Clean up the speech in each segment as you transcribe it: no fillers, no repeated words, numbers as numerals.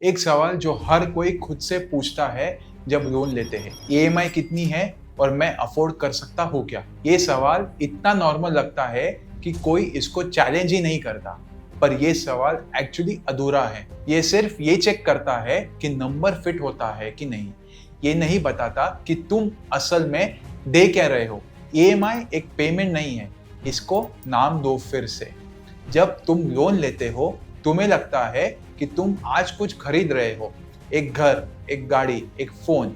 एक सवाल जो हर कोई खुद से पूछता है जब लोन लेते हैं, ईएमआई कितनी है और मैं अफोर्ड कर सकता हूँ क्या? ये सवाल इतना नॉर्मल लगता है कि कोई इसको चैलेंज ही नहीं करता। पर ये सवाल एक्चुअली अधूरा है। ये सिर्फ ये चेक करता है कि नंबर फिट होता है कि नहीं। ये नहीं बताता कि तुम असल में दे क्या रहे हो। ईएमआई एक पेमेंट नहीं है, इसको नाम दो फिर से। जब तुम लोन लेते हो, तुम्हें लगता है कि तुम आज कुछ खरीद रहे हो, एक घर, एक गाड़ी, एक फोन।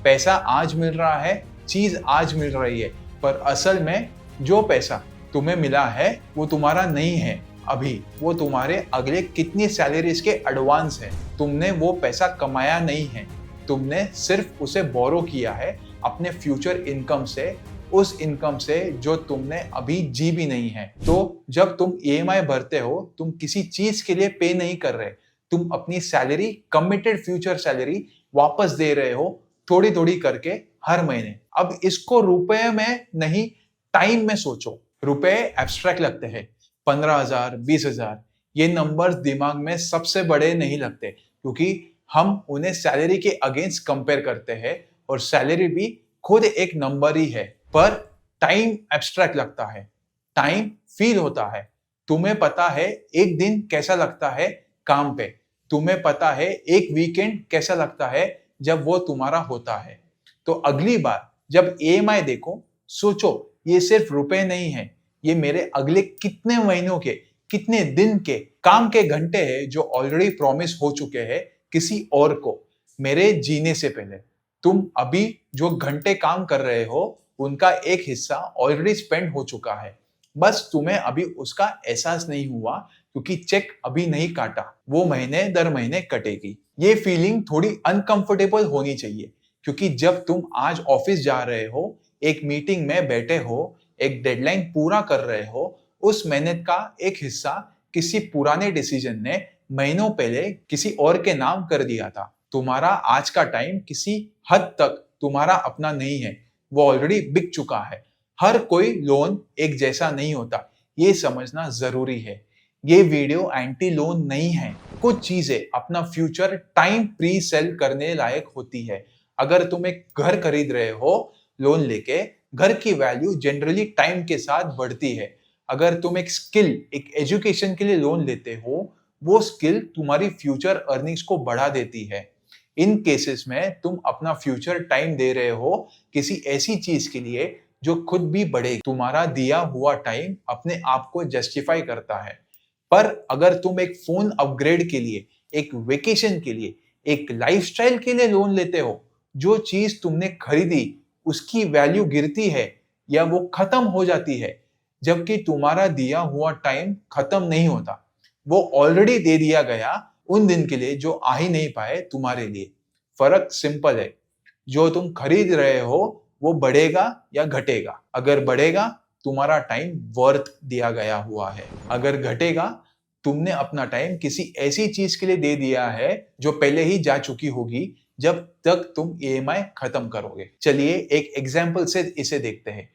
पैसा आज मिल रहा है, चीज आज मिल रही है, पर असल में जो पैसा तुम्हें मिला है वो तुम्हारा नहीं है अभी, वो तुम्हारे अगले कितनी सैलरीज के एडवांस है। तुमने वो पैसा कमाया नहीं है, तुमने सिर्फ उसे बोरो किया है अपने फ्यूचर इनकम से, उस इनकम से जो तुमने अभी जी भी नहीं है। तो जब तुम ईएमआई भरते हो, तुम किसी चीज के लिए पे नहीं कर रहे, तुम अपनी सैलरी, कमिटेड फ्यूचर सैलरी वापस दे रहे हो थोड़ी थोड़ी करके हर महीने। अब इसको रुपए में नहीं, टाइम में सोचो। रुपए एब्स्ट्रैक्ट लगते हैं, 15,000, 20,000, ये नंबर्स दिमाग में सबसे बड़े नहीं लगते क्योंकि हम उन्हें सैलरी के अगेंस्ट कंपेयर करते हैं, और सैलरी भी खुद एक नंबर ही है। पर टाइम एब्स्ट्रैक्ट लगता है, टाइम फील होता है। तुम्हें पता है एक दिन कैसा लगता है काम पे, तुम्हें पता है एक वीकेंड कैसा लगता है जब वो तुम्हारा होता है। तो अगली बार जब ईएमआई देखो, सोचो ये सिर्फ रुपए नहीं है, ये मेरे अगले कितने महीनों के, कितने दिन के काम के घंटे हैं जो ऑलरेडी प्रॉमिस हो चुके हैं किसी और को मेरे जीने से पहले। तुम अभी जो घंटे काम कर रहे हो, उनका एक हिस्सा ऑलरेडी स्पेंड हो चुका है, बस तुम्हें अभी उसका एहसास नहीं हुआ क्योंकि चेक अभी नहीं काटा, वो महीने दर महीने कटेगी। ये फीलिंग थोड़ी अनकंफर्टेबल होनी चाहिए क्योंकि जब तुम आज ऑफिस जा रहे हो, एक मीटिंग में बैठे हो, एक डेडलाइन पूरा कर रहे हो, उस मेहनत का एक हिस्सा किसी पुराने डिसीजन ने महीनों पहले किसी और के नाम कर दिया था। तुम्हारा आज का टाइम किसी हद तक तुम्हारा अपना नहीं है, वो ऑलरेडी बिक चुका है। हर कोई लोन एक जैसा नहीं होता, ये समझना जरूरी है। ये वीडियो एंटी लोन नहीं है। कुछ चीजें अपना फ्यूचर टाइम प्री सेल करने लायक होती है। अगर तुम एक घर खरीद रहे हो लोन लेके, घर की वैल्यू जनरली टाइम के साथ बढ़ती है। अगर तुम एक स्किल, एक एजुकेशन के लिए लोन लेते हो, वो स्किल तुम्हारी फ्यूचर अर्निंग्स को बढ़ा देती है। इन केसेस में तुम अपना फ्यूचर टाइम दे रहे हो किसी ऐसी चीज के लिए जो खुद भी बढ़ेगी। तुम्हारा दिया हुआ टाइम अपने आप को जस्टिफाई करता है। पर अगर तुम एक फोन अपग्रेड के लिए, एक वेकेशन के लिए, एक लाइफस्टाइल के लिए लोन लेते हो, जो चीज तुमने खरीदी उसकी वैल्यू गिरती है या वो खत्म हो जाती है, जबकि तुम्हारा दिया हुआ टाइम खत्म नहीं होता, वो ऑलरेडी दे दिया गया उन दिन के लिए जो आ ही नहीं पाए तुम्हारे लिए। फर्क सिंपल है, जो तुम खरीद रहे हो वो बढ़ेगा या घटेगा। अगर बढ़ेगा, तुम्हारा टाइम वर्थ दिया गया हुआ है। अगर घटेगा, तुमने अपना टाइम किसी ऐसी चीज के लिए दे दिया है जो पहले ही जा चुकी होगी जब तक तुम ईएमआई खत्म करोगे। चलिए एक एग्जांपल से इसे देखते हैं।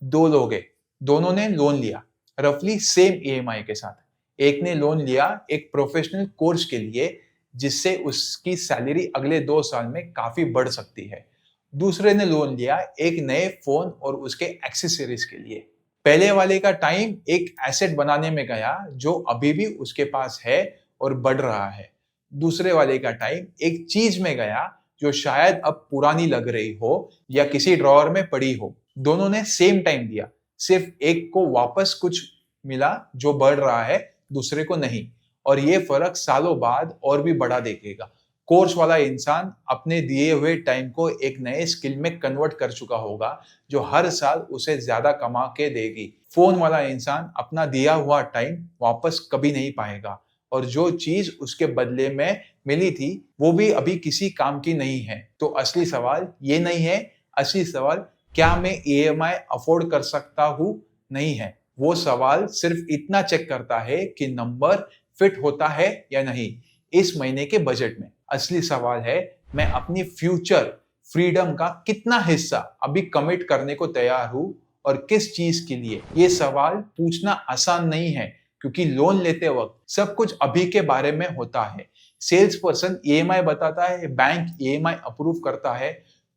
दो लोग हैं, दोनों ने लोन लिया रफली सेम ईएमआई के साथ। एक ने लोन लिया एक प्रोफेशनल कोर्स के लिए जिससे उसकी सैलरी अगले 2 साल में काफी बढ़ सकती है। दूसरे ने लोन लिया एक नए फोन और उसके एक्सेसरीज के लिए। पहले वाले का टाइम एक एसेट बनाने में गया जो अभी भी उसके पास है और बढ़ रहा है। दूसरे वाले का टाइम एक चीज में गया जो शायद अब पुरानी लग रही हो या किसी ड्रॉअर में पड़ी हो। दोनों ने सेम टाइम दिया, सिर्फ एक को वापस कुछ मिला जो बढ़ रहा है, दूसरे को नहीं। और ये फर्क सालों बाद और भी बड़ा देखेगा। कोर्स वाला इंसान अपने दिए हुए टाइम को एक नए स्किल में कन्वर्ट कर चुका होगा जो हर साल उसे ज्यादा कमा के देगी। फोन वाला इंसान अपना दिया हुआ टाइम वापस कभी नहीं पाएगा, और जो चीज उसके बदले में मिली थी वो भी अभी किसी काम की नहीं है। तो असली सवाल ये नहीं है, असली सवाल क्या मैं ईएमआई अफोर्ड कर सकता हूँ नहीं है। वो सवाल सिर्फ इतना चेक करता है कि नंबर फिट होता है या नहीं इस महीने के बजट में। असली सवाल है मैं अपनी फ्यूचर फ्रीडम का कितना हिस्सा अभी कमिट करने को तैयार हूं और किस चीज के लिए। ये सवाल पूछना आसान नहीं है क्योंकि लोन लेते वक्त सब कुछ अभी के बारे में होता है। सेल्स पर्सन ईएमआई बताता है, बैंक ईएमआई अप्रूव करता है।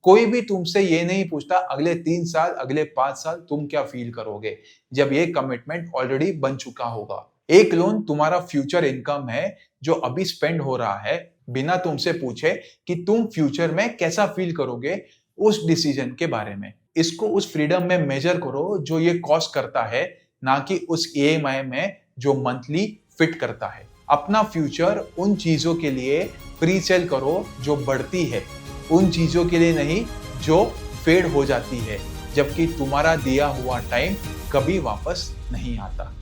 कोई भी तुमसे ये नहीं पूछता अगले 3 साल, अगले 5 साल तुम क्या फील करोगे, जब ये कमिटमेंट ऑलरेडी बन चुका होगा। एक लोन तुम्हारा फ्यूचर इनकम है जो अभी स्पेंड हो रहा है, बिना तुमसे पूछे कि तुम फ्यूचर में कैसा फील करोगे उस डिसीजन के बारे में। इसको उस फ्रीडम में मेजर करो जो ये कॉस्ट करता है, ना कि उस ईएमआई में जो मंथली फिट करता है। अपना फ्यूचर उन चीजों के लिए प्री सेल करो जो बढ़ती है, उन चीजों के लिए नहीं जो फेड हो जाती है, जबकि तुम्हारा दिया हुआ टाइम कभी वापस नहीं आता।